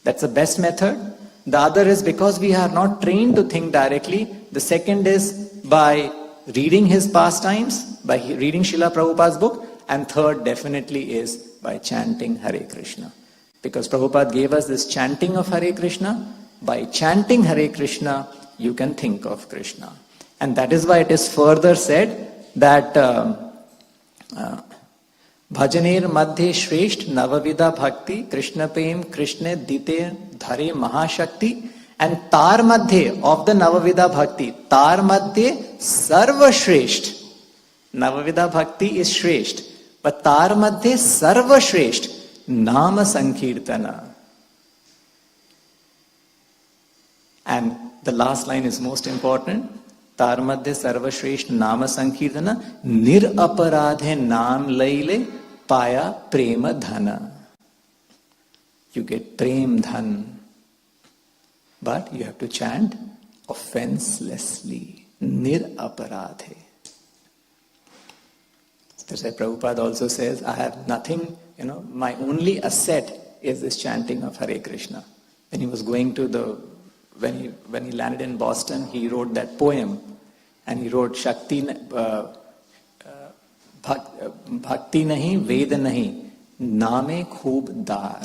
That's the best method. The other is because we are not trained to think directly. The second is by reading his pastimes, by reading Srila Prabhupada's book. And third definitely is by chanting Hare Krishna. Because Prabhupada gave us this chanting of Hare Krishna. By chanting Hare Krishna, you can think of Krishna. And that is why it is further said that Bhajaner Madhye Shresht Navavida Bhakti Krishna Prem Krishna Dite Dhare Mahashakti, and Tar Madhye of the Navavida Bhakti, Tar Madhye Sarva Shresht. Navavida Bhakti is Shresht, but Tar Madhye Sarva Shresht Nama Sankirtana. And the last line is most important. तार मध्य सर्वश्रेष्ठ नाम संकीर्तन निरपराधे नाम लैले पाया प्रेम धन. You get prem dhan, but you have to chant offenselessly. Niraparadhe. That's why Prabhupada also says, I have nothing, my only asset is this chanting of Hare Krishna. When he was going to when he landed in Boston, he wrote that poem, and he wrote Shakti Bhakti nahi, Veda nahi, Name khoob dar.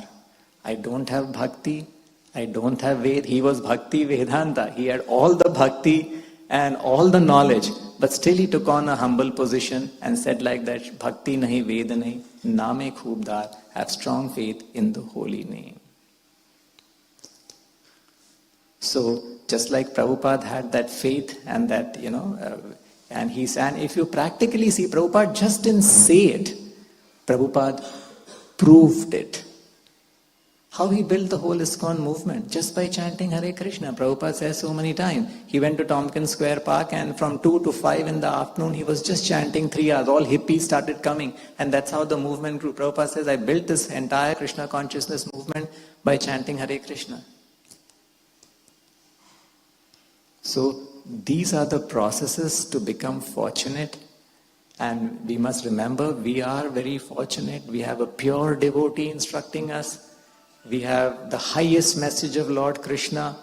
I don't have bhakti, I don't have Ved. He was Bhakti Vedanta. He had all the bhakti and all the knowledge, but still he took on a humble position and said like that, Bhakti nahi, Veda nahi, Name khoob dar. Have strong faith in the holy name. So, just like Prabhupada had that faith and that, and if you practically see, Prabhupada just didn't say it. Prabhupada proved it. How he built the whole ISKCON movement? Just by chanting Hare Krishna. Prabhupada says so many times. He went to Tompkins Square Park and from 2 to 5 in the afternoon he was just chanting 3 hours. All hippies started coming and that's how the movement grew. Prabhupada says, I built this entire Krishna consciousness movement by chanting Hare Krishna. So these are the processes to become fortunate. And we must remember, we are very fortunate. We have a pure devotee instructing us. We have the highest message of Lord Krishna.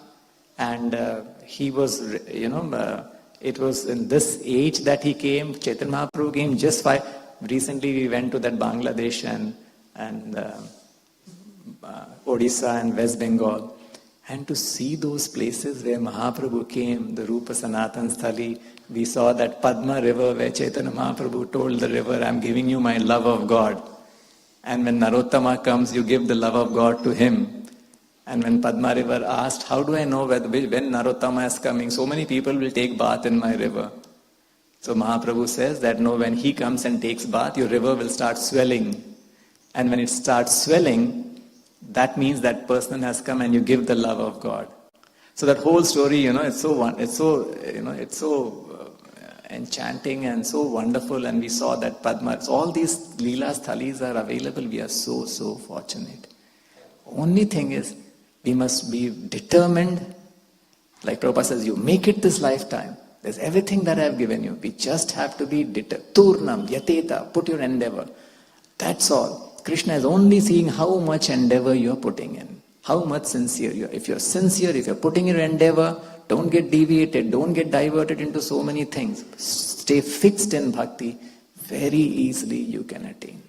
And he was, it was in this age that he came. Chaitanya Mahaprabhu came just 5. Recently we went to that Bangladesh and Odisha and West Bengal. And to see those places where Mahaprabhu came, the Rupa Sanatan Sthali, we saw that Padma river where Chaitanya Mahaprabhu told the river, I'm giving you my love of God. And when Narottama comes, you give the love of God to him. And when Padma river asked, how do I know when Narottama is coming? So many people will take bath in my river. So Mahaprabhu says that no, when he comes and takes bath, your river will start swelling. And when it starts swelling, that means that person has come and you give the love of God. So that whole story, it's so enchanting and so wonderful. And we saw that Padma, all these Leela Sthalis are available. We are so, so fortunate. Only thing is, we must be determined. Like Prabhupada says, you make it this lifetime. There's everything that I have given you. We just have to be determined. Turnam, yateta, put your endeavor. That's all. Krishna is only seeing how much endeavor you are putting in. How much sincere you are. If you're sincere, if you're putting your endeavor, don't get deviated, don't get diverted into so many things. Stay fixed in bhakti. Very easily you can attain.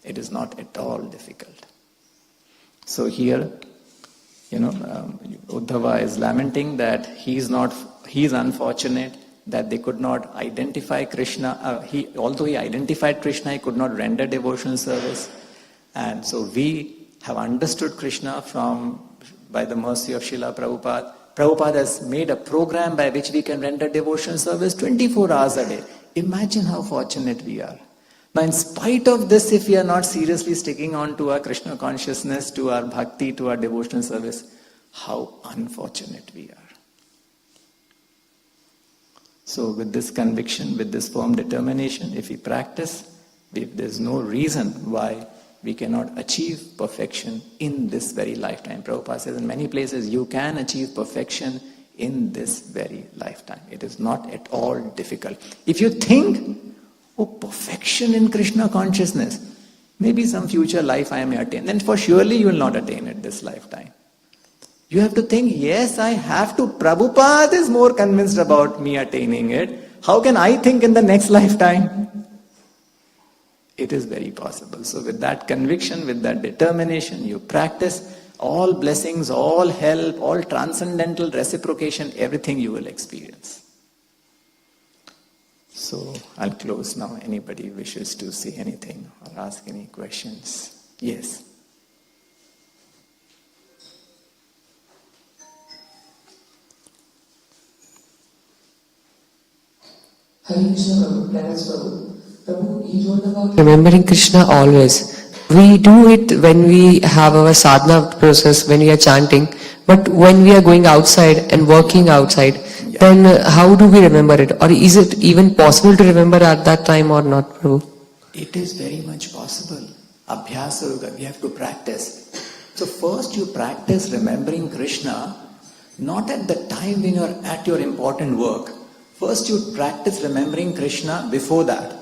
It is not at all difficult. So here, Uddhava is lamenting that he is unfortunate that they could not identify Krishna. Although he identified Krishna, he could not render devotional service. And so we have understood Krishna by the mercy of Srila Prabhupada. Prabhupada has made a program by which we can render devotional service 24 hours a day. Imagine how fortunate we are. Now in spite of this, if we are not seriously sticking on to our Krishna consciousness, to our bhakti, to our devotional service, how unfortunate we are. So with this conviction, with this firm determination, if we practice, there's no reason why we cannot achieve perfection in this very lifetime. Prabhupada says in many places, you can achieve perfection in this very lifetime. It is not at all difficult. If you think, perfection in Krishna consciousness, maybe some future life I may attain, then for surely you will not attain it this lifetime. You have to think, yes, I have to. Prabhupada is more convinced about me attaining it. How can I think in the next lifetime? It is very possible. So with that conviction, with that determination, you practice, all blessings, all help, all transcendental reciprocation, everything you will experience. So I'll close now. Anybody wishes to say anything or ask any questions? Yes.
Hare Krishna Prabhu, Clarence Prabhu. Prabhu, you told about remembering Krishna always. We do it when we have our sadhana process, when we are chanting, but when we are going outside and working outside, then how do we remember it? Or is it even possible to remember at that time or not, Prabhu?
It is very much possible. Abhyasa, we have to practice. So first you practice remembering Krishna, not at the time when you are at your important work. First you practice remembering Krishna before that.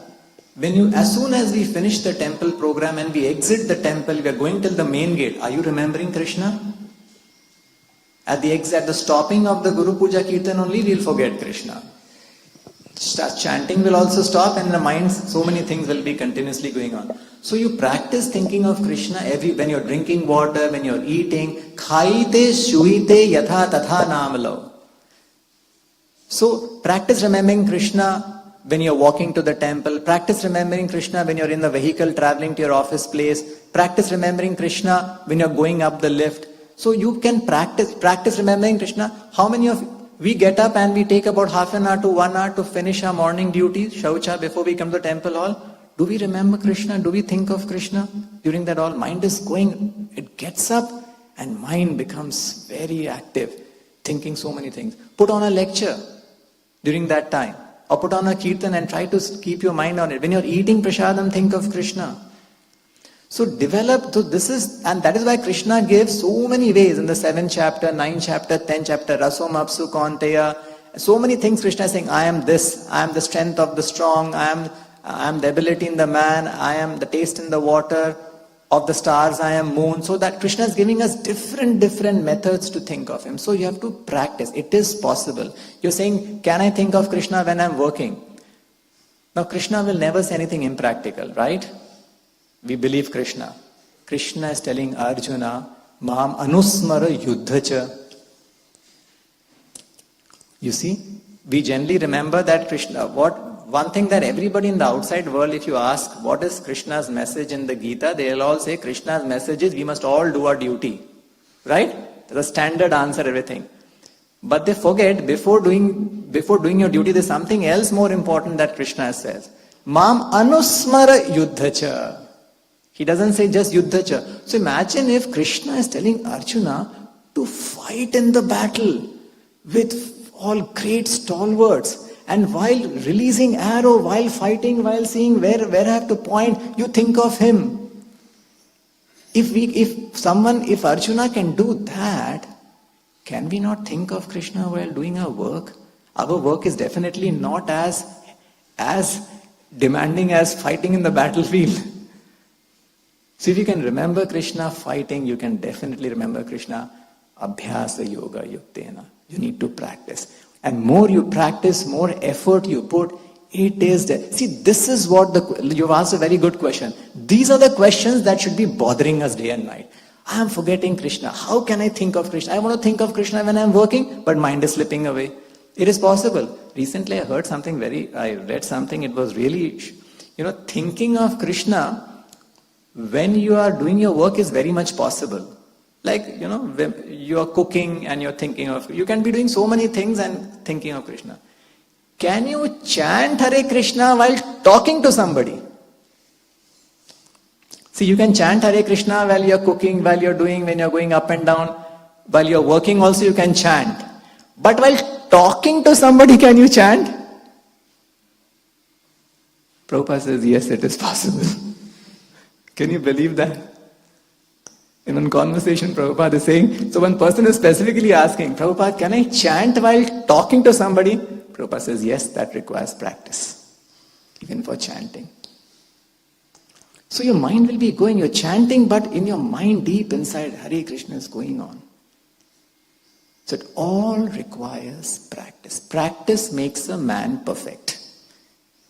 As soon as we finish the temple program and we exit the temple, we are going till the main gate. Are you remembering Krishna? At the stopping of the Guru Puja Kirtan only, we will forget Krishna. Chanting will also stop and in the mind, so many things will be continuously going on. So you practice thinking of Krishna when you are drinking water, when you are eating. Khaite shuite yatha tatha namalo. So practice remembering Krishna when you are walking to the temple. Practice remembering Krishna when you are in the vehicle traveling to your office place. Practice remembering Krishna when you are going up the lift. So you can practice remembering Krishna. How many of we get up and we take about half an hour to 1 hour to finish our morning duties, shaucha, before we come to the temple hall? Do we remember Krishna? Do we think of Krishna? During that all, mind is going, it gets up and mind becomes very active, thinking so many things. Put on a lecture during that time, or put on a kirtan and try to keep your mind on it. When you're eating prasadam, think of Krishna. So develop, so this is, and that is why Krishna gives so many ways in the 7th chapter, 9th chapter, 10th chapter, Rasom Apsu Kaunteya. So many things Krishna is saying, I am this, I am the strength of the strong, I am the ability in the man, I am the taste in the water, of the stars I am moon. So that Krishna is giving us different methods to think of him. So you have to practice. It is possible. You're saying, can I think of Krishna when I'm working? Now Krishna will never say anything impractical, right? We believe Krishna. Krishna is telling Arjuna, Mam anusmara yuddhacha. You see, we generally remember that Krishna, one thing that everybody in the outside world, if you ask what is Krishna's message in the Gita, they'll all say Krishna's message is we must all do our duty. Right? That's a standard answer, everything. But they forget, before doing your duty, there's something else more important that Krishna says. Mam anusmara yuddhacha. He doesn't say just yuddhacha. So imagine if Krishna is telling Arjuna to fight in the battle with all great stalwarts. And while releasing arrow, while fighting, while seeing where I have to point, you think of him. If Arjuna can do that, can we not think of Krishna while doing our work? Our work is definitely not as demanding as fighting in the battlefield. So if you can remember Krishna fighting, you can definitely remember Krishna abhyasa yoga yuktena. You need to practice. And more you practice, more effort you put, it is there. See, this is what you've asked a very good question. These are the questions that should be bothering us day and night. I am forgetting Krishna. How can I think of Krishna? I want to think of Krishna when I am working, but mind is slipping away. It is possible. Recently I read something, it was really, thinking of Krishna when you are doing your work is very much possible. Like, when you are cooking and you're thinking of, you can be doing so many things and thinking of Krishna. Can you chant Hare Krishna while talking to somebody? See, you can chant Hare Krishna while you're cooking, when you're going up and down, while you're working also you can chant. But while talking to somebody, can you chant? Prabhupada says, yes, it is possible. Can you believe that? In one conversation, Prabhupada is saying, so one person is specifically asking, Prabhupada, can I chant while talking to somebody? Prabhupada says, yes, that requires practice, even for chanting. So your mind will be going, you're chanting, but in your mind deep inside, Hare Krishna is going on. So it all requires practice. Practice makes a man perfect.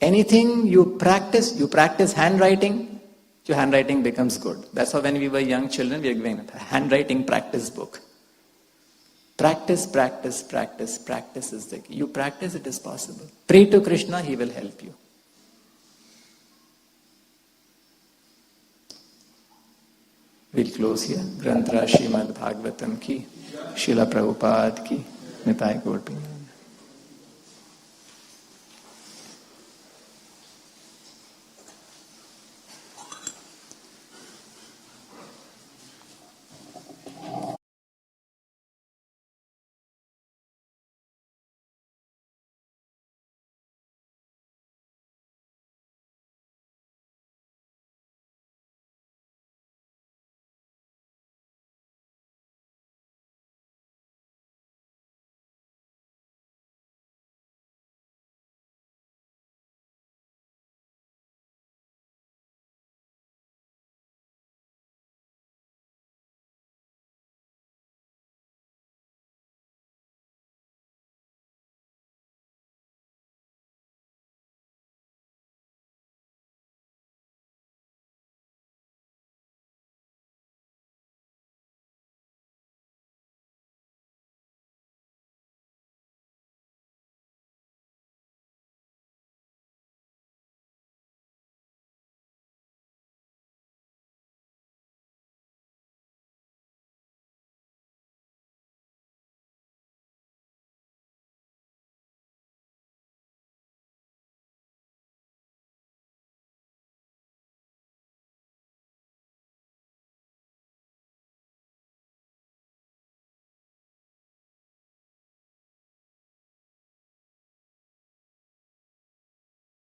Anything you practice handwriting, your handwriting becomes good. That's how when we were young children, we were given a handwriting practice book. Practice is the key. You practice, it is possible. Pray to Krishna, he will help you. We'll close here. Granthra Srimad Bhagavatam ki, Srila Prabhupada ki, Nitai Gaur Premanand.